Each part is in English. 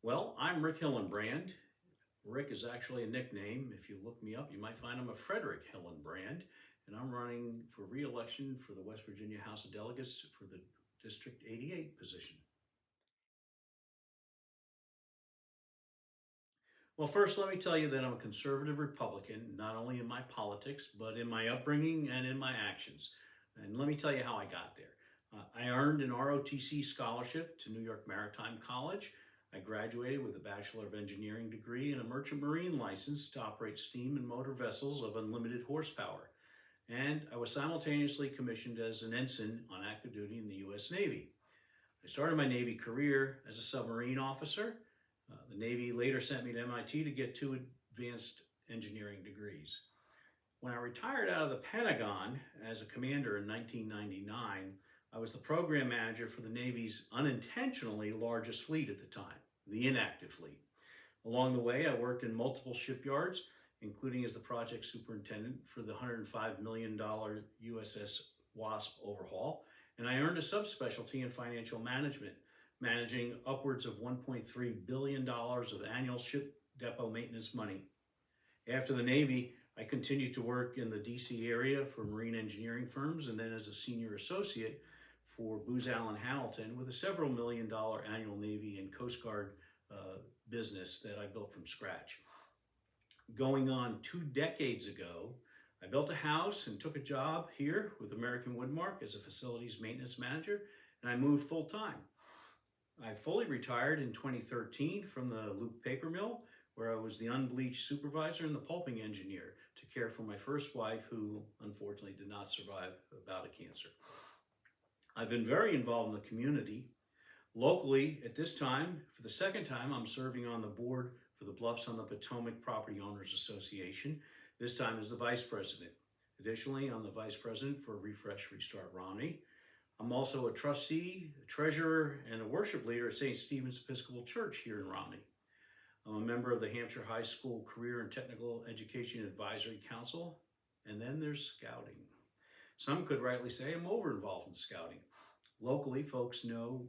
Well, I'm Rick Hillenbrand. Rick is actually a nickname. If you look me up, you might find I'm a Frederick Hillenbrand, and I'm running for re-election for the West Virginia House of Delegates for the District 88 position. Well, first, let me tell you that I'm a conservative Republican, not only in my politics, but in my upbringing and in my actions. And let me tell you how I got there. I earned an ROTC scholarship to New York Maritime College. I graduated with a Bachelor of Engineering degree and a Merchant Marine license to operate steam and motor vessels of unlimited horsepower. And I was simultaneously commissioned as an ensign on active duty in the U.S. Navy. I started my Navy career as a submarine officer. The Navy later sent me to MIT to get two advanced engineering degrees. When I retired out of the Pentagon as a commander in 1999, I was the program manager for the Navy's unintentionally largest fleet at the time, the inactive fleet. Along the way, I worked in multiple shipyards, including as the project superintendent for the $105 million USS Wasp overhaul, and I earned a subspecialty in financial management, managing upwards of $1.3 billion of annual ship depot maintenance money. After the Navy, I continued to work in the DC area for marine engineering firms and then as a senior associate for Booz Allen Hamilton with a several million-dollar annual Navy and Coast Guard business that I built from scratch. Going on 2 decades ago, I built a house and took a job here with American Woodmark as a facilities maintenance manager, and I moved full-time. I fully retired in 2013 from the Loop Paper Mill, where I was the unbleached supervisor and the pulping engineer to care for my first wife, who unfortunately did not survive a bout of cancer. I've been very involved in the community. Locally, at this time, for the second time, I'm serving on the board for the Bluffs on the Potomac Property Owners Association, this time as the vice president. Additionally, I'm the vice president for Refresh Restart Romney. I'm also a trustee, a treasurer, and a worship leader at St. Stephen's Episcopal Church here in Romney. I'm a member of the Hampshire High School Career and Technical Education Advisory Council, and then there's scouting. Some could rightly say I'm over-involved in scouting. Locally, folks know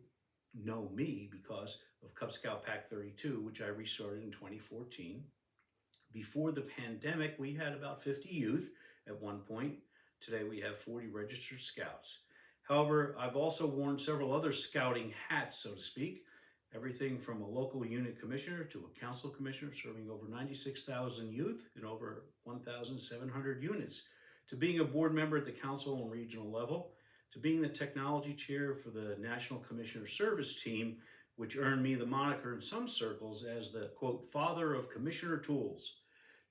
me because of Cub Scout Pack 32, which I restarted in 2014. Before the pandemic, we had about 50 youth at one point. Today, we have 40 registered scouts. However, I've also worn several other scouting hats, so to speak. Everything from a local unit commissioner to a council commissioner serving over 96,000 youth in over 1,700 units, to being a board member at the council and regional level, to being the technology chair for the National Commissioner Service Team, which earned me the moniker in some circles as the, quote, father of commissioner tools.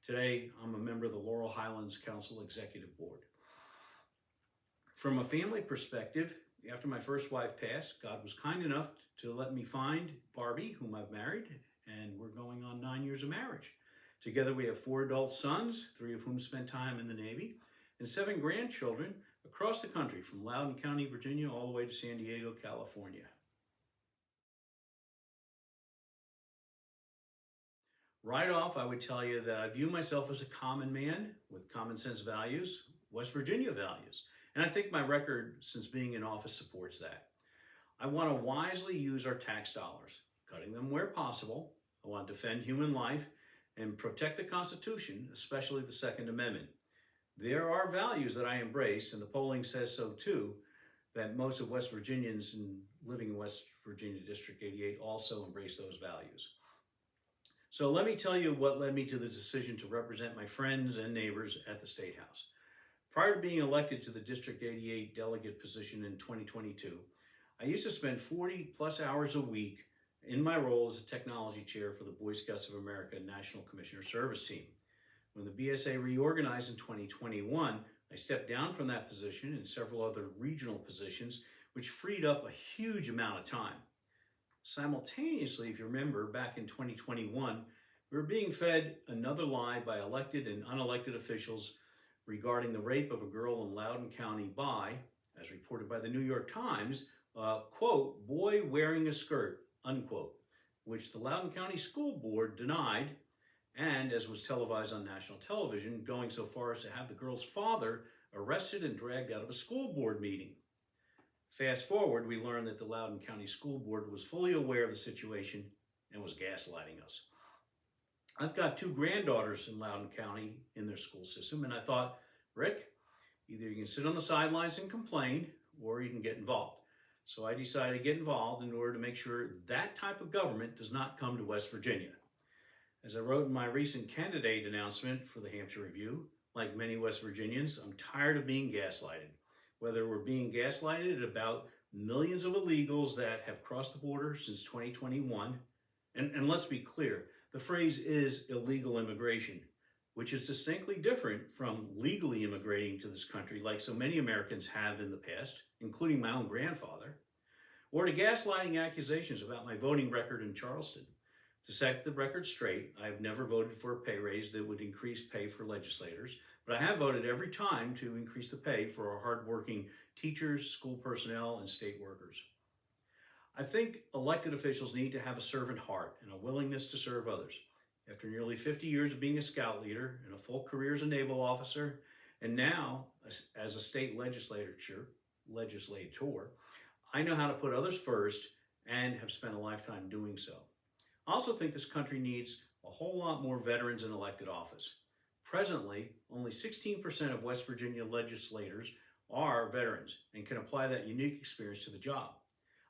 Today, I'm a member of the Laurel Highlands Council Executive Board. From a family perspective, after my first wife passed, God was kind enough to let me find Barbie, whom I've married, and we're going on 9 years of marriage. Together we have 4 adult sons, 3 of whom spent time in the Navy, and 7 grandchildren across the country from Loudoun County, Virginia, all the way to San Diego, California. Right off, I would tell you that I view myself as a common man with common sense values, West Virginia values. And I think my record since being in office supports that. I want to wisely use our tax dollars, cutting them where possible. I want to defend human life and protect the Constitution, especially the Second Amendment. There are values that I embrace, and the polling says so too, that most of West Virginians living in West Virginia District 88 also embrace those values. So let me tell you what led me to the decision to represent my friends and neighbors at the State House. Prior to being elected to the District 88 delegate position in 2022, I used to spend 40 plus hours a week in my role as a technology chair for the Boy Scouts of America National Commissioner Service Team. When the BSA reorganized in 2021, I stepped down from that position and several other regional positions, which freed up a huge amount of time. Simultaneously, if you remember, back in 2021, we were being fed another lie by elected and unelected officials regarding the rape of a girl in Loudoun County by, as reported by the New York Times, quote, boy wearing a skirt, unquote, which the Loudoun County School Board denied, and as was televised on national television, going so far as to have the girl's father arrested and dragged out of a school board meeting. Fast forward, we learned that the Loudoun County School Board was fully aware of the situation and was gaslighting us. I've got two granddaughters in Loudoun County in their school system, and I thought, Rick, either you can sit on the sidelines and complain, or you can get involved. So I decided to get involved in order to make sure that type of government does not come to West Virginia. As I wrote in my recent candidate announcement for the Hampshire Review, like many West Virginians, I'm tired of being gaslighted. Whether we're being gaslighted about millions of illegals that have crossed the border since 2021, and let's be clear, the phrase is illegal immigration, which is distinctly different from legally immigrating to this country like so many Americans have in the past, including my own grandfather, or to gaslighting accusations about my voting record in Charleston. To set the record straight, I have never voted for a pay raise that would increase pay for legislators, but I have voted every time to increase the pay for our hardworking teachers, school personnel, and state workers. I think elected officials need to have a servant heart and a willingness to serve others. After nearly 50 years of being a scout leader and a full career as a naval officer, and now as a state legislator, I know how to put others first and have spent a lifetime doing so. I also think this country needs a whole lot more veterans in elected office. Presently, only 16% of West Virginia legislators are veterans and can apply that unique experience to the job.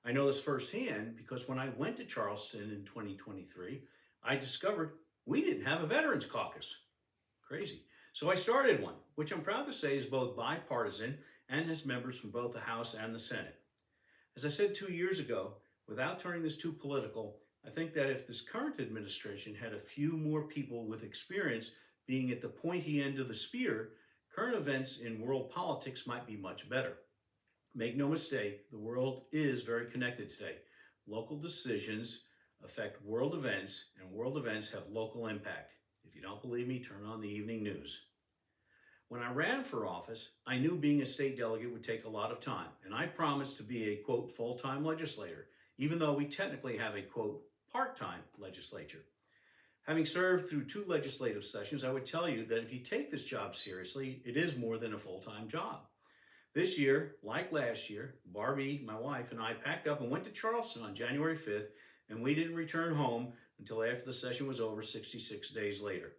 I know this firsthand because when I went to Charleston in 2023, I discovered we didn't have a Veterans Caucus. Crazy. So I started one, which I'm proud to say is both bipartisan and has members from both the House and the Senate. As I said 2 years ago, without turning this too political, I think that if this current administration had a few more people with experience being at the pointy end of the spear, current events in world politics might be much better. Make no mistake, the world is very connected today. Local decisions affect world events, and world events have local impact. If you don't believe me, turn on the evening news. When I ran for office, I knew being a state delegate would take a lot of time, and I promised to be a, quote, full-time legislator, even though we technically have a, quote, part-time legislature. Having served through 2 legislative sessions, I would tell you that if you take this job seriously, it is more than a full-time job. This year, like last year, Barbie, my wife, and I packed up and went to Charleston on January 5th, and we didn't return home until after the session was over 66 days later.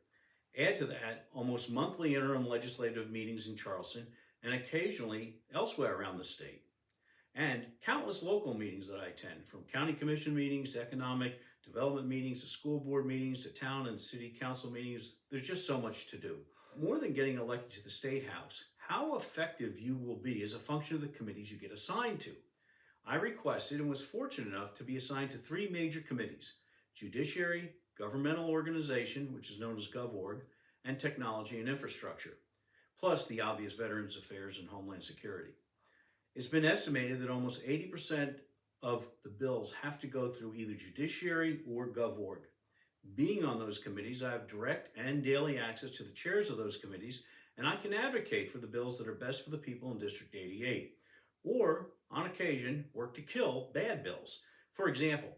Add to that almost monthly interim legislative meetings in Charleston and occasionally elsewhere around the state. And countless local meetings that I attend, from county commission meetings to economic development meetings to school board meetings to town and city council meetings. There's just so much to do. More than getting elected to the state house, how effective you will be is a function of the committees you get assigned to. I requested and was fortunate enough to be assigned to 3 major committees: Judiciary, Governmental Organization, which is known as GovOrg, and Technology and Infrastructure, plus the obvious Veterans Affairs and Homeland Security. It's been estimated that almost 80% of the bills have to go through either Judiciary or GovOrg. Being on those committees, I have direct and daily access to the chairs of those committees, and I can advocate for the bills that are best for the people in District 88, or, on occasion, work to kill bad bills. For example,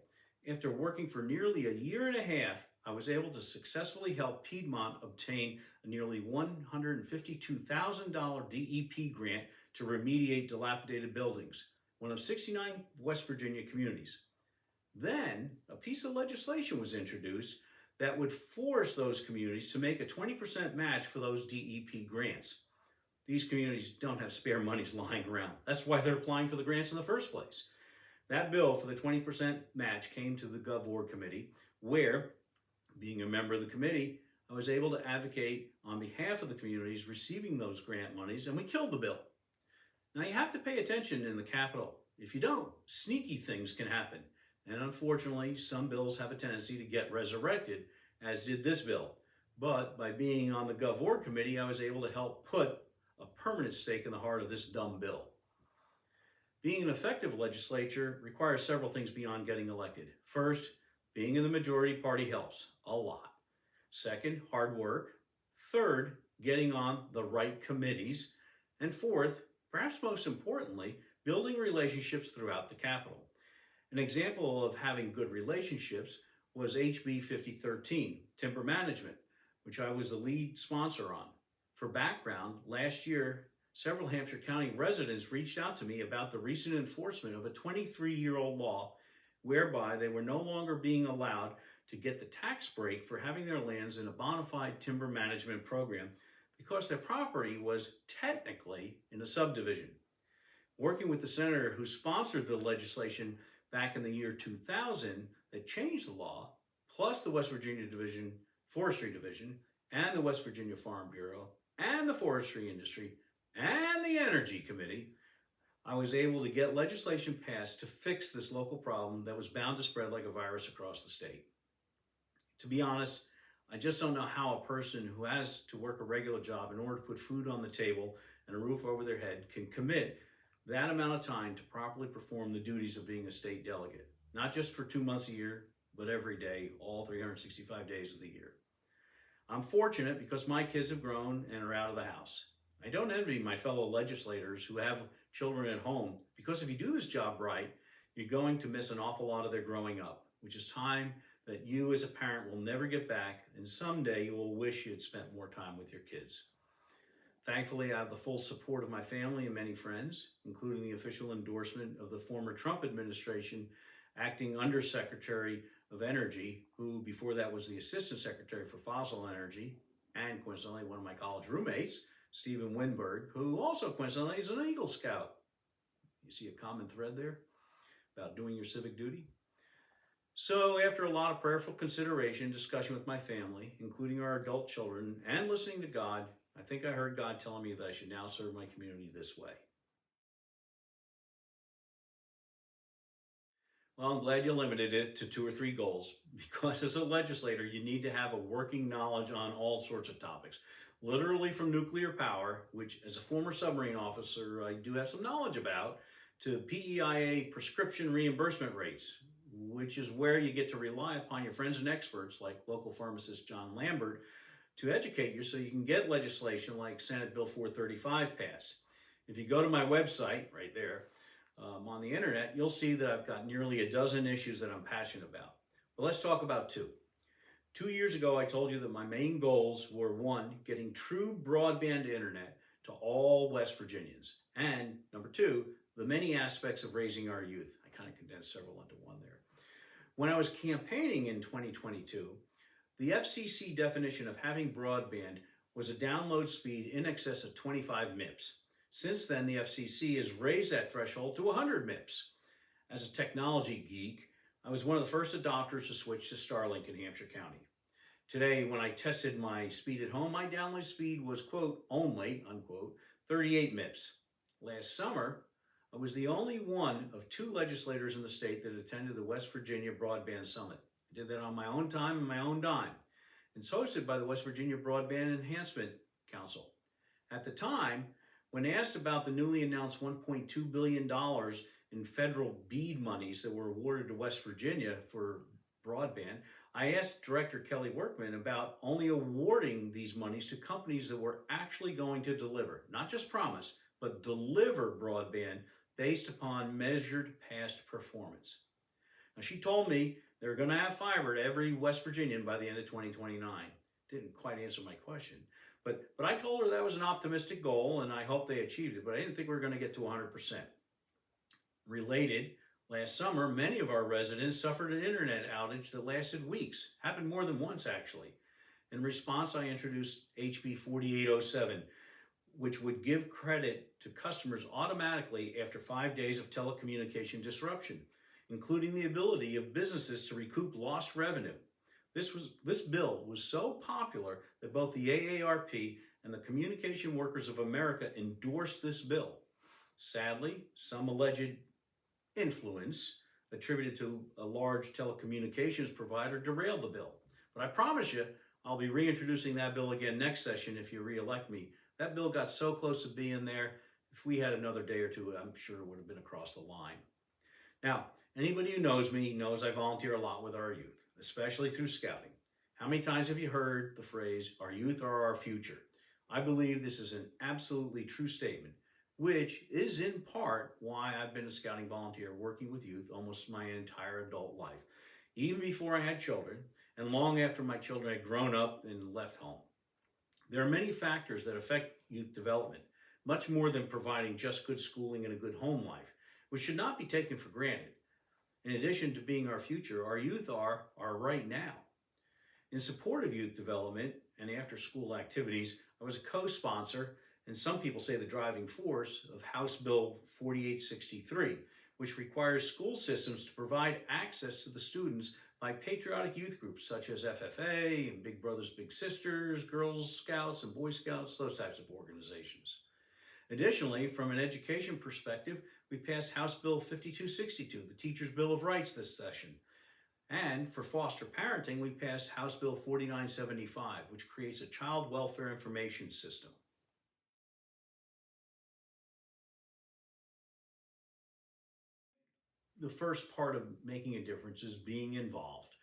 after working for nearly a year and a half, I was able to successfully help Piedmont obtain a nearly $152,000 DEP grant to remediate dilapidated buildings, one of 69 West Virginia communities. Then, a piece of legislation was introduced that would force those communities to make a 20% match for those DEP grants. These communities don't have spare monies lying around. That's why they're applying for the grants in the first place. That bill for the 20% match came to the GovOrg committee, where, being a member of the committee, I was able to advocate on behalf of the communities receiving those grant monies, and we killed the bill. Now, you have to pay attention in the Capitol. If you don't, sneaky things can happen. And unfortunately, some bills have a tendency to get resurrected, as did this bill. But by being on the GovOrg committee, I was able to help put a permanent stake in the heart of this dumb bill. Being an effective legislature requires several things beyond getting elected. First, being in the majority party helps a lot. Second, hard work. Third, getting on the right committees. And fourth, perhaps most importantly, building relationships throughout the Capitol. An example of having good relationships was HB 5013, Timber Management, which I was the lead sponsor on. For background, last year, several Hampshire County residents reached out to me about the recent enforcement of a 23-year-old law whereby they were no longer being allowed to get the tax break for having their lands in a bona fide timber management program because their property was technically in a subdivision. Working with the senator who sponsored the legislation back in the year 2000 that changed the law, plus the West Virginia Division, Forestry Division, and the West Virginia Farm Bureau, and the forestry industry, and the Energy Committee, I was able to get legislation passed to fix this local problem that was bound to spread like a virus across the state. To be honest, I just don't know how a person who has to work a regular job in order to put food on the table and a roof over their head can commit that amount of time to properly perform the duties of being a state delegate, not just for 2 months a year, but every day, all 365 days of the year. I'm fortunate because my kids have grown and are out of the house. I don't envy my fellow legislators who have children at home, because if you do this job right, you're going to miss an awful lot of their growing up, which is time that you as a parent will never get back, and someday you will wish you had spent more time with your kids. Thankfully, I have the full support of my family and many friends, including the official endorsement of the former Trump administration acting Undersecretary of Energy, who before that was the Assistant Secretary for Fossil Energy, and coincidentally one of my college roommates, Stephen Winberg, who also coincidentally is an Eagle Scout. You see a common thread there about doing your civic duty? So after a lot of prayerful consideration and discussion with my family, including our adult children, and listening to God, I think I heard God telling me that I should now serve my community this way. Well, I'm glad you limited it to 2 or 3 goals, because as a legislator, you need to have a working knowledge on all sorts of topics. Literally from nuclear power, which as a former submarine officer, I do have some knowledge about, to PEIA prescription reimbursement rates, which is where you get to rely upon your friends and experts like local pharmacist John Lambert to educate you so you can get legislation like Senate Bill 435 passed. If you go to my website, right there, on the internet, you'll see that I've got nearly a dozen issues that I'm passionate about. But let's talk about 2. 2 years ago, I told you that my main goals were 1, getting true broadband internet to all West Virginians, and number 2, the many aspects of raising our youth. I kind of condensed several into one there. When I was campaigning in 2022, the FCC definition of having broadband was a download speed in excess of 25 MIPS. Since then, the FCC has raised that threshold to 100 MIPS. As a technology geek, I was one of the first adopters to switch to Starlink in Hampshire County. Today, when I tested my speed at home, my download speed was, quote, only, unquote, 38 MIPS. Last summer, I was the only one of 2 legislators in the state that attended the West Virginia Broadband Summit. I did that on my own time and my own dime. It's hosted by the West Virginia Broadband Enhancement Council. At the time, when asked about the newly announced $1.2 billion in federal BEAD monies that were awarded to West Virginia for broadband, I asked Director Kelly Workman about only awarding these monies to companies that were actually going to deliver, not just promise, but deliver broadband based upon measured past performance. Now, she told me they're going to have fiber to every West Virginian by the end of 2029. Didn't quite answer my question. But I told her that was an optimistic goal, and I hope they achieved it, but I didn't think we were going to get to 100%. Related, last summer, many of our residents suffered an internet outage that lasted weeks. Happened more than once, actually. In response, I introduced HB 4807, which would give credit to customers automatically after 5 days of telecommunication disruption, including the ability of businesses to recoup lost revenue. This bill was so popular that both the AARP and the Communication Workers of America endorsed this bill. Sadly, some alleged influence attributed to a large telecommunications provider derailed the bill. But I promise you, I'll be reintroducing that bill again next session if you re-elect me. That bill got so close to being there, if we had another day or 2, I'm sure it would have been across the line. Now, anybody who knows me knows I volunteer a lot with our youth, especially through scouting. How many times have you heard the phrase, our youth are our future? I believe this is an absolutely true statement, which is in part why I've been a scouting volunteer working with youth almost my entire adult life, even before I had children and long after my children had grown up and left home. There are many factors that affect youth development, much more than providing just good schooling and a good home life, which should not be taken for granted. In addition to being our future, our youth are right now. In support of youth development and after school activities, I was a co sponsor, and some people say the driving force, of House Bill 4863, which requires school systems to provide access to the students by patriotic youth groups such as FFA and Big Brothers Big Sisters, Girl Scouts and Boy Scouts, those types of organizations. Additionally, from an education perspective, we passed House Bill 5262, the Teacher's Bill of Rights, this session. And for foster parenting, we passed House Bill 4975, which creates a child welfare information system. The first part of making a difference is being involved.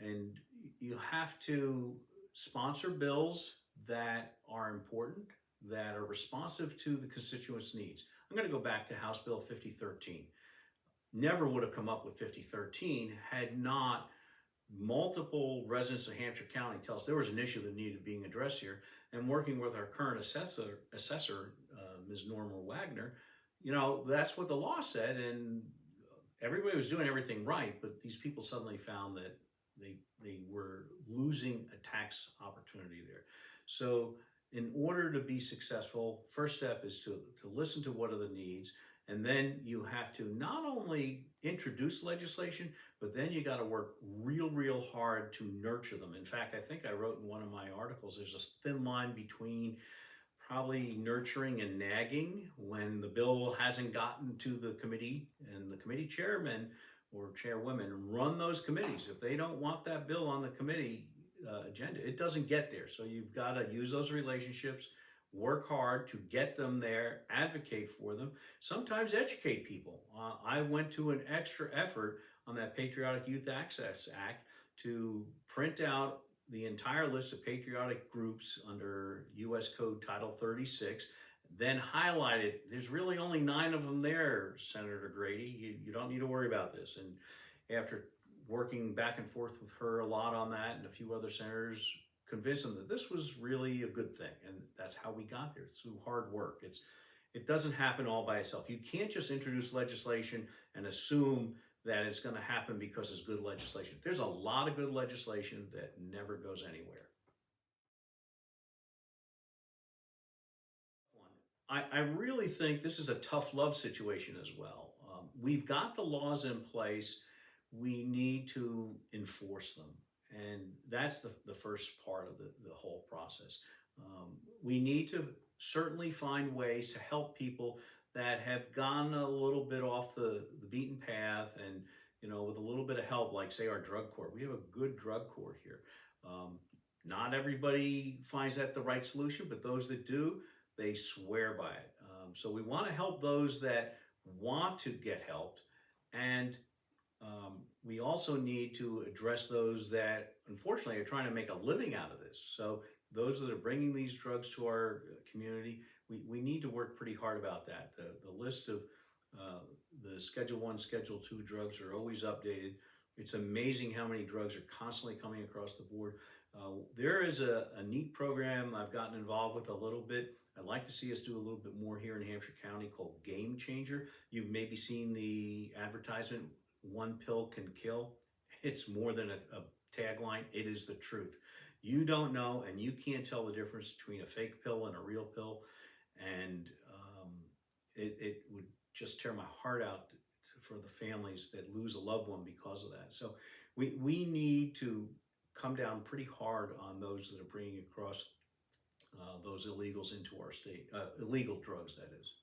And you have to sponsor bills that are important, that are responsive to the constituents' needs. I'm going to go back to House Bill 5013. Never would have come up with 5013 had not multiple residents of Hampshire County tell us there was an issue that needed being addressed here. And working with our current assessor, Ms. Norma Wagner, that's what the law said, and everybody was doing everything right, but these people suddenly found that they were losing a tax opportunity there. So in order to be successful, first step is to listen to what are the needs, and then you have to not only introduce legislation, but then you got to work real hard to nurture them. In fact, I think I wrote in one of my articles, there's a thin line between probably nurturing and nagging when the bill hasn't gotten to the committee, and the committee chairmen or chairwomen run those committees. If they don't want that bill on the committee agenda, it doesn't get there. So you've got to use those relationships, work hard to get them there, advocate for them, sometimes educate people. I went to an extra effort on that Patriotic Youth Access Act to print out the entire list of patriotic groups under U.S. Code Title 36, then highlighted, there's really only 9 of them there, Senator Grady. You don't need to worry about this. And after working back and forth with her a lot on that and a few other senators, convinced them that this was really a good thing. And that's how we got there. It's through hard work. It doesn't happen all by itself. You can't just introduce legislation and assume that it's going to happen because it's good legislation. There's a lot of good legislation that never goes anywhere. I really think this is a tough love situation as well. We've got the laws in place. We need to enforce them. And that's the first part of the whole process. We need to certainly find ways to help people that have gone a little bit off the beaten path, and with a little bit of help, like say our drug court. We have a good drug court here. Not everybody finds that the right solution, but those that do, they swear by it. So we want to help those that want to get helped, and we also need to address those that unfortunately are trying to make a living out of this. So those that are bringing these drugs to our community, we need to work pretty hard about that. The list of the Schedule 1, Schedule 2 drugs are always updated. It's amazing how many drugs are constantly coming across the board. There is a neat program I've gotten involved with a little bit. I'd like to see us do a little bit more here in Hampshire County called Game Changer. You've maybe seen the advertisement, "One pill can kill." It's more than a tagline. It is the truth. You don't know, and you can't tell the difference between a fake pill and a real pill. And it would just tear my heart out for the families that lose a loved one because of that. So we need to come down pretty hard on those that are bringing across those illegals into our state, illegal drugs, that is.